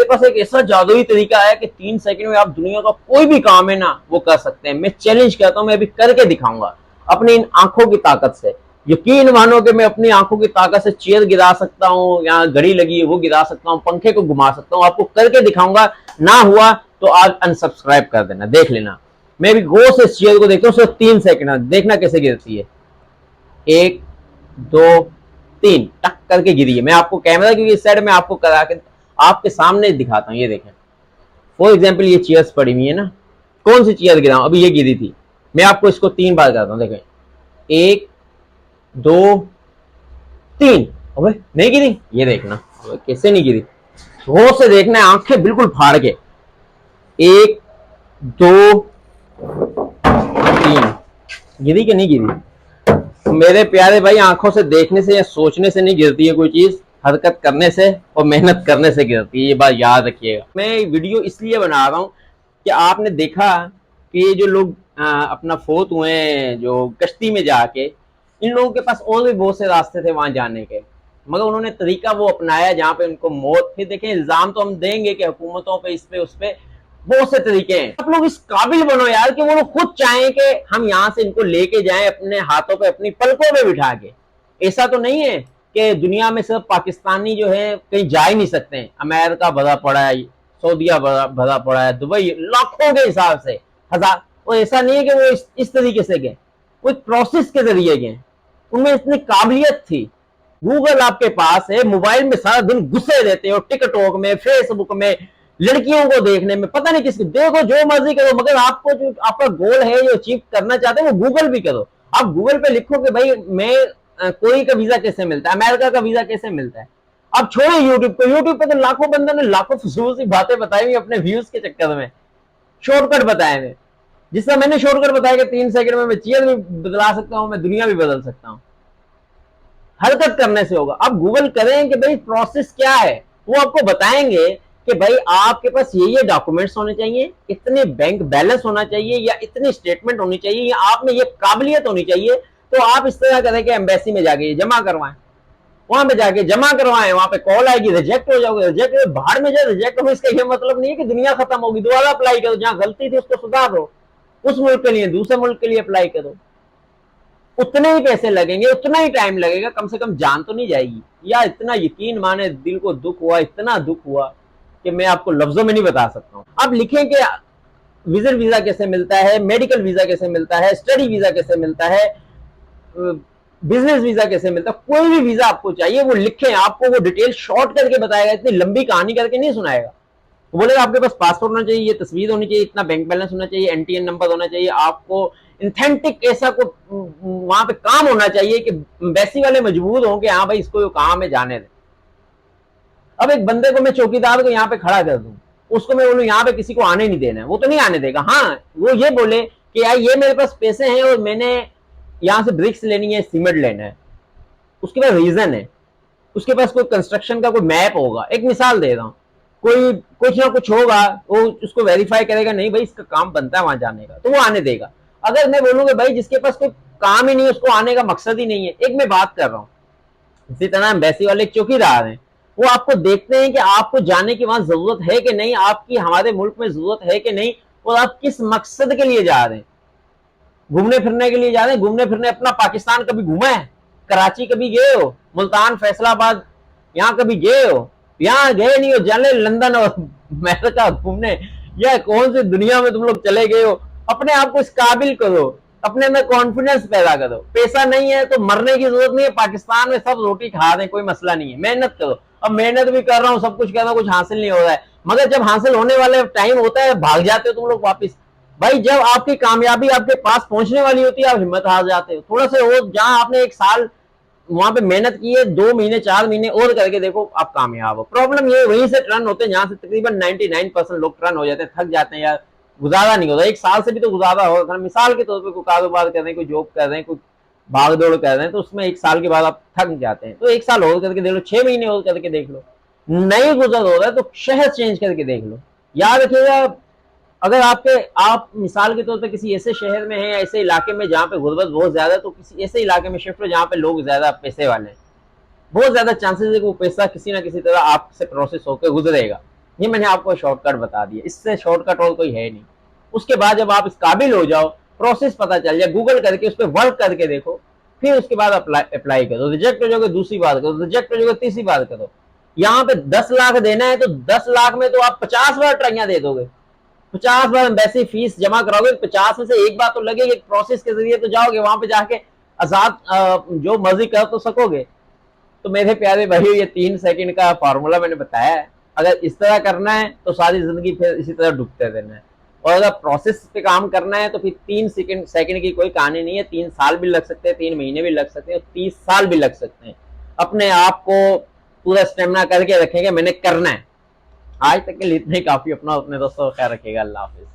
पास एक ऐसा जादुई तरीका है कि 3 सेकंड में आप दुनिया का कोई भी काम है ना वो कर सकते हैं। मैं चैलेंज करता हूं, मैं अभी करके दिखाऊंगा अपनी इन आंखों की ताकत से। यकीन मानो कि मैं अपनी आंखों की ताकत से चेयर गिरा सकता हूँ, यहाँ घड़ी लगी है वो गिरा सकता हूँ, पंखे को घुमा सकता हूँ, आपको करके दिखाऊंगा। ना हुआ तो आज अनसब्सक्राइब कर देना, देख लेना। मैं भी गौर से इस चेयर को देखता हूँ, सिर्फ 3 सेकंड देखना कैसे गिरती है। 1 2 3 टक करके गिरी है। मैं आपको कैमरा क्योंकि इस साइड में आपको करा के आपके सामने दिखाता हूँ। ये देखें, फॉर एग्जाम्पल ये चेयर्स पड़ी हुई है ना, कौन सी चेयर गिरा अभी ये गिरी थी। मैं आपको इसको 3 बार करता हूँ, देखें 1 2 3। अबे नहीं गिरी, ये देखना अबे कैसे नहीं गिरी, गौर से देखना है, आंखें बिल्कुल फाड़ के। 1 2 3 गिरी कि नहीं गिरी? मेरे प्यारे भाई, आंखों से देखने से या सोचने से नहीं गिरती है कोई चीज, हरकत करने से और मेहनत करने से गिरती है, ये बात याद रखिएगा। मैं वीडियो इसलिए बना रहा हूँ कि आपने देखा कि ये जो लोग अपना फोत हुए हैं जो कश्ती में जाके, इन लोगों के पास और भी बहुत से रास्ते थे वहां जाने के, मगर उन्होंने तरीका वो अपनाया जहां पे उनको मौत। फिर देखें, इल्जाम तो हम देंगे कि हुकूमतों पे, इस पे उस पे, बहुत से तरीके हैं। आप लोग इस काबिल बनो यार कि वो लोग खुद चाहें कि हम यहाँ से इनको लेके जाएं अपने हाथों पे, अपनी पलकों में बिठा के। ऐसा तो नहीं है कि दुनिया में सिर्फ पाकिस्तानी जो है कहीं जा ही नहीं सकते हैं। अमेरिका भरा पड़ा है, सऊदिया भरा पड़ा है, दुबई लाखों के हिसाब से, हजार। और ऐसा नहीं है कि वो इस तरीके से गए, वो एक प्रोसेस के जरिए गए, उनमें इतनी काबिलियत थी। गूगल आपके पास है, मोबाइल में सारा दिन घुसे रहते हो, टिकटॉक में, फेसबुक में, लड़कियों को देखने में, पता नहीं किसको देखो, जो मर्जी करो, मगर आपको जो आपका गोल है जो अचीव करना चाहते हो वो गूगल भी करो। आप गूगल पे लिखो कि भाई मैं कोई का वीजा कैसे मिलता है, अमेरिका का वीजा कैसे मिलता है। अब छोड़े यूट्यूब को, यूट्यूब पे तो लाखों बंदों ने लाखों फजूल सी बातें बताई हुई अपने व्यूज के चक्कर में, शॉर्टकट बताए हुए। जिस तरह मैंने शॉर्टकट बताया कि 3 सेकंड में मैं चेयर भी बदला सकता हूं, मैं दुनिया भी बदल सकता हूं, हरकत करने से होगा। अब गूगल करें कि भाई प्रोसेस क्या है, वो आपको बताएंगे कि भाई आपके पास ये डॉक्यूमेंट्स होने चाहिए, इतने बैंक बैलेंस होना चाहिए, या इतनी स्टेटमेंट होनी चाहिए, या आप में ये काबिलियत होनी चाहिए। तो आप इस तरह करें कि एम्बेसी में जाके जमा करवाएं, वहां पे जाके जमा करवाएं, वहां पे कॉल आएगी, रिजेक्ट हो जाओगे, रिजेक्ट बाहर में जाए, रिजेक्ट हो, इसका ये मतलब नहीं है कि दुनिया खत्म होगी। दोबारा अप्लाई करो, जहां गलती थी उसको सुधार दो, उस मुल्क के लिए दूसरे मुल्क के लिए अप्लाई करो। उतने ही पैसे लगेंगे, उतना ही टाइम लगेगा, कम से कम जान तो नहीं जाएगी। या इतना यकीन माने, दिल को दुख हुआ, इतना दुख हुआ कि मैं आपको लफ्जों में नहीं बता सकता हूं। अब लिखें कि विजिट वीजा कैसे मिलता है, मेडिकल वीजा कैसे मिलता है, स्टडी वीजा कैसे मिलता है, बिजनेस वीजा कैसे मिलता है, कोई भी वीजा आपको चाहिए वो लिखें, आपको वो डिटेल शॉर्ट करके बताएगा, इतनी लंबी कहानी करके नहीं सुनाएगा। वो बोलेगा आपके पास पासपोर्ट होना चाहिए, ये तस्वीर होनी चाहिए, इतना बैंक बैलेंस होना चाहिए, एनटीएन नंबर होना चाहिए, आपको इंथेंटिक ऐसा को वहां पे काम होना चाहिए कि एम्बेसी वाले मजबूर हो कि हाँ भाई इसको काम है, जाने दे। अब एक बंदे को मैं चौकीदार को यहाँ पे खड़ा कर दूं, उसको मैं बोलूं यहाँ पे किसी को आने नहीं देना है, वो तो नहीं आने देगा। हाँ, वो ये बोले कि यार ये मेरे पास पैसे हैं और मैंने यहाँ से ब्रिक्स लेनी है, सीमेंट लेना है, उसके पास रीजन है, उसके पास कोई कंस्ट्रक्शन का कोई मैप होगा। एक मिसाल दे रहा हूँ, कोई कुछ ना कुछ होगा, वो उसको वेरीफाई करेगा, नहीं भाई इसका काम बनता है वहां जाने का, तो वो आने देगा। अगर मैं बोलूंगा भाई जिसके पास कोई काम ही नहीं है, उसको आने का मकसद ही नहीं है, एक मैं बात कर रहा हूँ, इसी तरह एम्बेसी वाले चौकीदार हैं, वो आपको देखते हैं कि आपको जाने की वहां जरूरत है कि नहीं, आपकी हमारे मुल्क में जरूरत है कि नहीं, और आप किस मकसद के लिए जा रहे हैं। घूमने फिरने के लिए जा रहे हैं, घूमने फिरने, अपना पाकिस्तान कभी घूमा है? कराची कभी गए हो? मुल्तान, फैसलाबाद, यहाँ कभी गए हो? यहाँ गए नहीं हो, जाने लंदन और अमेरिका घूमने, या कौन सी दुनिया में तुम लोग चले गए हो? अपने आप को इस काबिल करो, अपने में कॉन्फिडेंस पैदा करो। पैसा नहीं है तो मरने की जरूरत नहीं है, पाकिस्तान में सब रोटी खा रहे हैं, कोई मसला नहीं है, मेहनत करो। अब मेहनत भी कर रहा हूँ, सब कुछ कर रहा हूँ, कुछ हासिल नहीं हो रहा है, मगर जब हासिल होने वाले टाइम होता है भाग जाते हो तुम लोग वापिस। भाई जब आपकी कामयाबी आपके पास पहुंचने वाली होती है, आप हिम्मत हार जाते हो। थोड़ा सा और, जहां आपने 1 साल वहां पे मेहनत की है, 2 महीने 4 महीने और करके देखो, आप कामयाब हो। प्रॉब्लम ये वहीं से टर्न होते हैं जहां से तकरीबन 99% लोग टर्न हो जाते हैं, थक जाते हैं यार, गुजारा नहीं होता। 1 साल से भी तो गुजारा हो, मिसाल के तौर पर कोई कारोबार कर रहे हैं, कोई जॉब कर रहे हैं, कोई भाग दौड़ कर रहे हैं, तो उसमें 1 साल के बाद आप थक जाते हैं। तो 1 साल और करके देख लो, 6 महीने और करके देख लो, नहीं गुजर हो रहा है तो शहर चेंज करके देख लो। याद रखिएगा, अगर आप मिसाल के तौर पे किसी ऐसे शहर में हैं या ऐसे इलाके में जहाँ पे गुर्बत बहुत ज्यादा है, तो किसी ऐसे इलाके में शिफ्ट हो जहाँ पे लोग ज्यादा पैसे वाले हैं, बहुत ज्यादा चांसेस है कि वो पैसा किसी ना किसी तरह आपसे प्रोसेस होकर गुजरेगा। ये मैंने आपको शॉर्टकट बता दिया, इससे शॉर्टकट और कोई है नहीं। उसके बाद जब आप इस काबिल हो जाओ, प्रोसेस पता चल जाए, गूगल करके उस पर वर्क करके देखो, फिर उसके बाद अप्लाई करो। रिजेक्ट हो जाओगे दूसरी बात करो, रिजेक्ट हो जाओगे तीसरी बात करो। यहाँ पे 10 लाख देना है तो 10 लाख में तो आप 50 बार ट्राइयां दे दोगे। 50 बार वैसे फीस जमा कराओगे, 50 में से एक बार तो लगेगी, एक प्रोसेस के जरिए तो जाओगे, वहां पे जाके आजाद जो मर्जी कर तो सकोगे। तो मेरे प्यारे भाई, ये 3 सेकंड का फॉर्मूला मैंने बताया है। अगर इस तरह करना है तो सारी जिंदगी फिर इसी तरह डूबते रहना है, और अगर प्रोसेस पे काम करना है तो फिर 3 सेकंड की कोई कहानी नहीं है। 3 साल भी लग सकते हैं, 3 महीने भी लग सकते हैं, 30 साल भी लग सकते हैं। अपने आप को पूरा स्टेमिना करके रखेंगे, मैंने करना है। आज तक के लिए इतने काफी। अपना अपने दोस्तों का ख्याल रखिएगा। अल्लाह हाफिज।